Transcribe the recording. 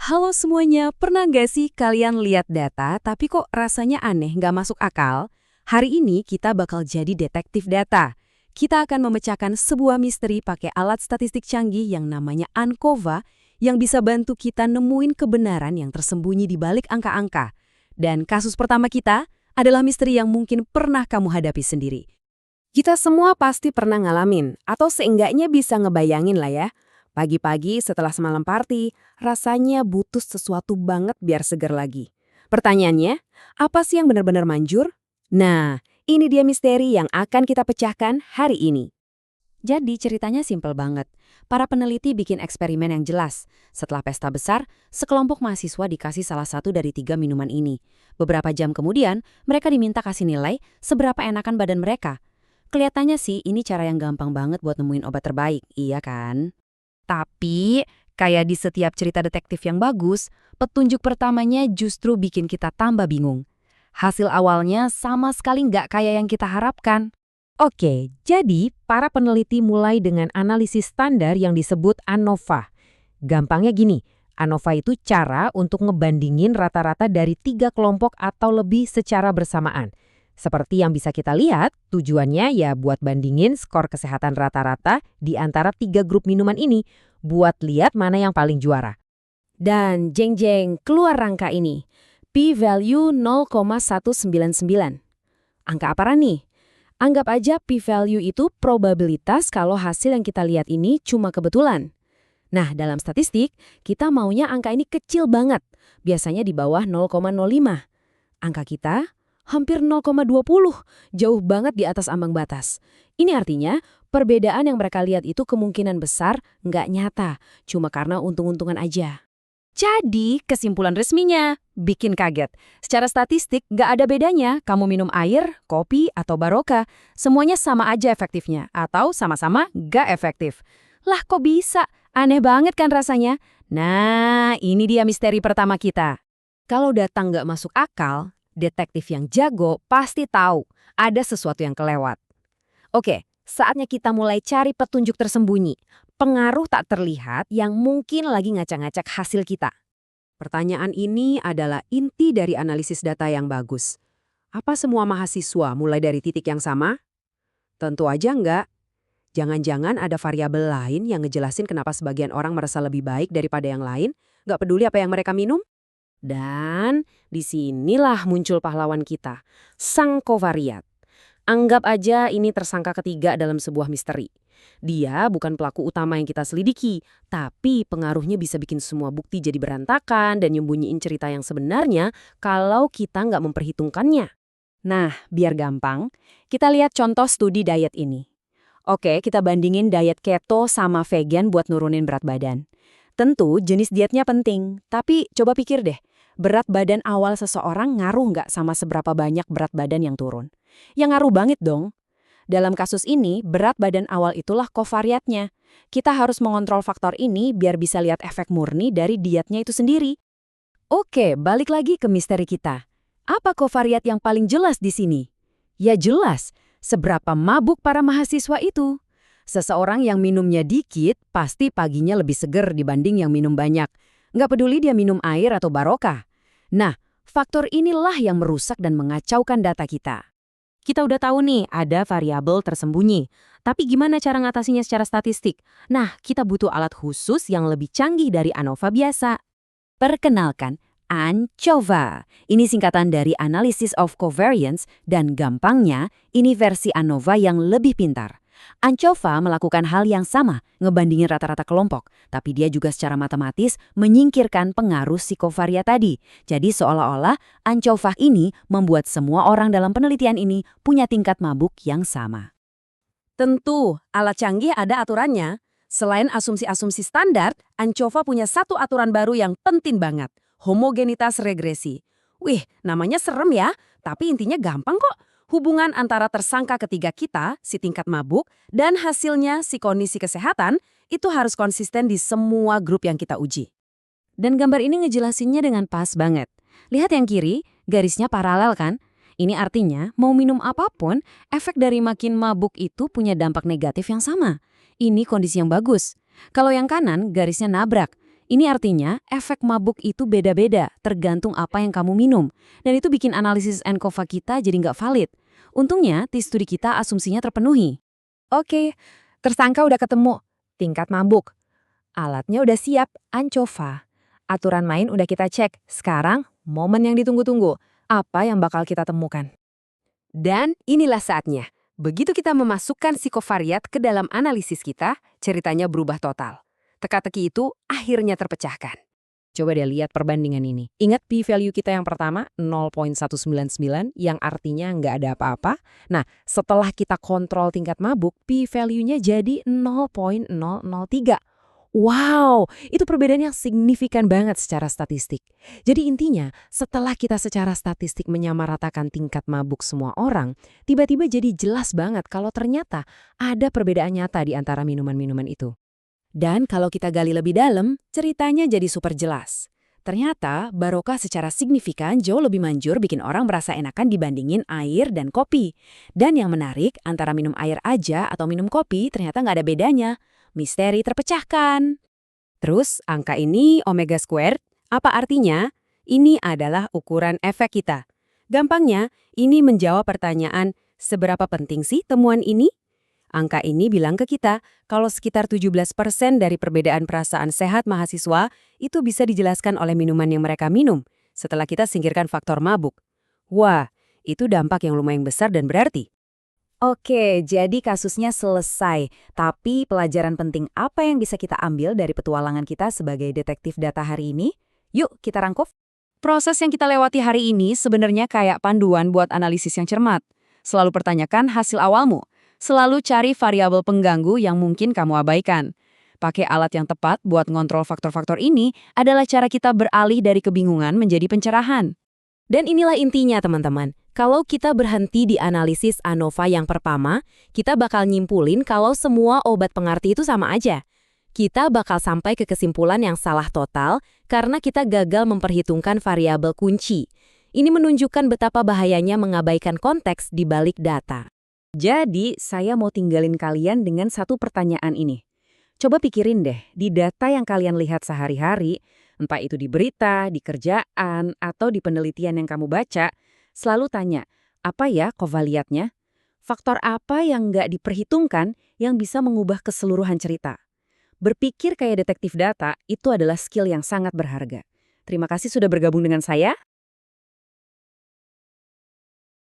Halo semuanya, pernah nggak sih kalian lihat data tapi kok rasanya aneh, nggak masuk akal? Hari ini kita bakal jadi detektif data. Kita akan memecahkan sebuah misteri pakai alat statistik canggih yang namanya ANCOVA yang bisa bantu kita nemuin kebenaran yang tersembunyi di balik angka-angka. Dan kasus pertama kita adalah misteri yang mungkin pernah kamu hadapi sendiri. Kita semua pasti pernah ngalamin, atau seenggaknya bisa ngebayangin lah ya. Pagi-pagi setelah semalam party, rasanya butuh sesuatu banget biar seger lagi. Pertanyaannya, apa sih yang benar-benar manjur? Nah, ini dia misteri yang akan kita pecahkan hari ini. Jadi ceritanya simpel banget. Para peneliti bikin eksperimen yang jelas. Setelah pesta besar, sekelompok mahasiswa dikasih salah satu dari 3 minuman ini. Beberapa jam kemudian, mereka diminta kasih nilai seberapa enakan badan mereka. Kelihatannya sih ini cara yang gampang banget buat nemuin obat terbaik, iya kan? Tapi, kayak di setiap cerita detektif yang bagus, petunjuk pertamanya justru bikin kita tambah bingung. Hasil awalnya sama sekali nggak kayak yang kita harapkan. Oke, jadi para peneliti mulai dengan analisis standar yang disebut ANOVA. Gampangnya gini, ANOVA itu cara untuk ngebandingin rata-rata dari 3 kelompok atau lebih secara bersamaan. Seperti yang bisa kita lihat, tujuannya ya buat bandingin skor kesehatan rata-rata di antara 3 grup minuman ini, buat lihat mana yang paling juara. Dan jeng-jeng, keluar angka ini. P-value 0,199. Angka apa nih? Anggap aja P-value itu probabilitas kalau hasil yang kita lihat ini cuma kebetulan. Nah, dalam statistik, kita maunya angka ini kecil banget, biasanya di bawah 0,05. Angka kita hampir 0,20, jauh banget di atas ambang batas. Ini artinya, perbedaan yang mereka lihat itu kemungkinan besar nggak nyata, cuma karena untung-untungan aja. Jadi, kesimpulan resminya, bikin kaget. Secara statistik, nggak ada bedanya kamu minum air, kopi, atau baroka. Semuanya sama aja efektifnya, atau sama-sama nggak efektif. Lah kok bisa? Aneh banget kan rasanya? Nah, ini dia misteri pertama kita. Kalau data nggak masuk akal, detektif yang jago pasti tahu ada sesuatu yang kelewat. Oke, saatnya kita mulai cari petunjuk tersembunyi, pengaruh tak terlihat yang mungkin lagi ngacak-ngacak hasil kita. Pertanyaan ini adalah inti dari analisis data yang bagus. Apa semua mahasiswa mulai dari titik yang sama? Tentu aja enggak. Jangan-jangan ada variabel lain yang ngejelasin kenapa sebagian orang merasa lebih baik daripada yang lain, nggak peduli apa yang mereka minum? Dan disinilah muncul pahlawan kita, sang kovariat. Anggap aja ini tersangka ketiga dalam sebuah misteri. Dia bukan pelaku utama yang kita selidiki, tapi pengaruhnya bisa bikin semua bukti jadi berantakan dan nyembunyiin cerita yang sebenarnya kalau kita nggak memperhitungkannya. Nah, biar gampang, kita lihat contoh studi diet ini. Oke, kita bandingin diet keto sama vegan buat nurunin berat badan. Tentu jenis dietnya penting, tapi coba pikir deh, berat badan awal seseorang ngaruh nggak sama seberapa banyak berat badan yang turun? Yang ngaruh banget dong. Dalam kasus ini, berat badan awal itulah kovariatnya. Kita harus mengontrol faktor ini biar bisa lihat efek murni dari dietnya itu sendiri. Oke, balik lagi ke misteri kita. Apa kovariat yang paling jelas di sini? Ya jelas, seberapa mabuk para mahasiswa itu. Seseorang yang minumnya dikit pasti paginya lebih seger dibanding yang minum banyak. Nggak peduli dia minum air atau baroka. Nah, faktor inilah yang merusak dan mengacaukan data kita. Kita udah tahu nih ada variabel tersembunyi. Tapi gimana cara ngatasinya secara statistik? Nah, kita butuh alat khusus yang lebih canggih dari ANOVA biasa. Perkenalkan, ANCOVA. Ini singkatan dari Analysis of Covariance dan gampangnya ini versi ANOVA yang lebih pintar. ANCOVA melakukan hal yang sama, ngebandingin rata-rata kelompok, tapi dia juga secara matematis menyingkirkan pengaruh si kovariat tadi. Jadi seolah-olah ANCOVA ini membuat semua orang dalam penelitian ini punya tingkat mabuk yang sama. Tentu, alat canggih ada aturannya. Selain asumsi-asumsi standar, ANCOVA punya satu aturan baru yang penting banget, homogenitas regresi. Wih, namanya serem ya, tapi intinya gampang kok. Hubungan antara tersangka ketiga kita, si tingkat mabuk, dan hasilnya si kondisi kesehatan, itu harus konsisten di semua grup yang kita uji. Dan gambar ini ngejelasinnya dengan pas banget. Lihat yang kiri, garisnya paralel kan? Ini artinya, mau minum apapun, efek dari makin mabuk itu punya dampak negatif yang sama. Ini kondisi yang bagus. Kalau yang kanan, garisnya nabrak. Ini artinya efek mabuk itu beda-beda, tergantung apa yang kamu minum. Dan itu bikin analisis nCoV kita jadi nggak valid. Untungnya, tes studi kita asumsinya terpenuhi. Oke, tersangka udah ketemu. Tingkat mabuk. Alatnya udah siap, ANCOVA. Aturan main udah kita cek. Sekarang, momen yang ditunggu-tunggu. Apa yang bakal kita temukan? Dan inilah saatnya. Begitu kita memasukkan psikovariat ke dalam analisis kita, ceritanya berubah total. Teka-teki itu akhirnya terpecahkan. Coba deh lihat perbandingan ini. Ingat p-value kita yang pertama, 0,199, yang artinya nggak ada apa-apa. Nah, setelah kita kontrol tingkat mabuk, p-value-nya jadi 0,003. Wow, itu perbedaan yang signifikan banget secara statistik. Jadi intinya, setelah kita secara statistik menyamaratakan tingkat mabuk semua orang, tiba-tiba jadi jelas banget kalau ternyata ada perbedaan nyata di antara minuman-minuman itu. Dan kalau kita gali lebih dalam, ceritanya jadi super jelas. Ternyata, barokah secara signifikan jauh lebih manjur bikin orang merasa enakan dibandingin air dan kopi. Dan yang menarik, antara minum air aja atau minum kopi ternyata nggak ada bedanya. Misteri terpecahkan. Terus, angka ini omega squared, apa artinya? Ini adalah ukuran efek kita. Gampangnya, ini menjawab pertanyaan, seberapa penting sih temuan ini? Angka ini bilang ke kita kalau sekitar 17% dari perbedaan perasaan sehat mahasiswa itu bisa dijelaskan oleh minuman yang mereka minum setelah kita singkirkan faktor mabuk. Wah, itu dampak yang lumayan besar dan berarti. Oke, jadi kasusnya selesai. Tapi pelajaran penting apa yang bisa kita ambil dari petualangan kita sebagai detektif data hari ini? Yuk, kita rangkum. Proses yang kita lewati hari ini sebenarnya kayak panduan buat analisis yang cermat. Selalu pertanyakan hasil awalmu. Selalu cari variabel pengganggu yang mungkin kamu abaikan. Pakai alat yang tepat buat ngontrol faktor-faktor ini adalah cara kita beralih dari kebingungan menjadi pencerahan. Dan inilah intinya teman-teman. Kalau kita berhenti di analisis ANOVA yang pertama, kita bakal nyimpulin kalau semua obat pengarti itu sama aja. Kita bakal sampai ke kesimpulan yang salah total karena kita gagal memperhitungkan variabel kunci. Ini menunjukkan betapa bahayanya mengabaikan konteks di balik data. Jadi, saya mau tinggalin kalian dengan satu pertanyaan ini. Coba pikirin deh, di data yang kalian lihat sehari-hari, entah itu di berita, di kerjaan, atau di penelitian yang kamu baca, selalu tanya, apa ya kovaliatnya? Faktor apa yang nggak diperhitungkan yang bisa mengubah keseluruhan cerita? Berpikir kayak detektif data, itu adalah skill yang sangat berharga. Terima kasih sudah bergabung dengan saya.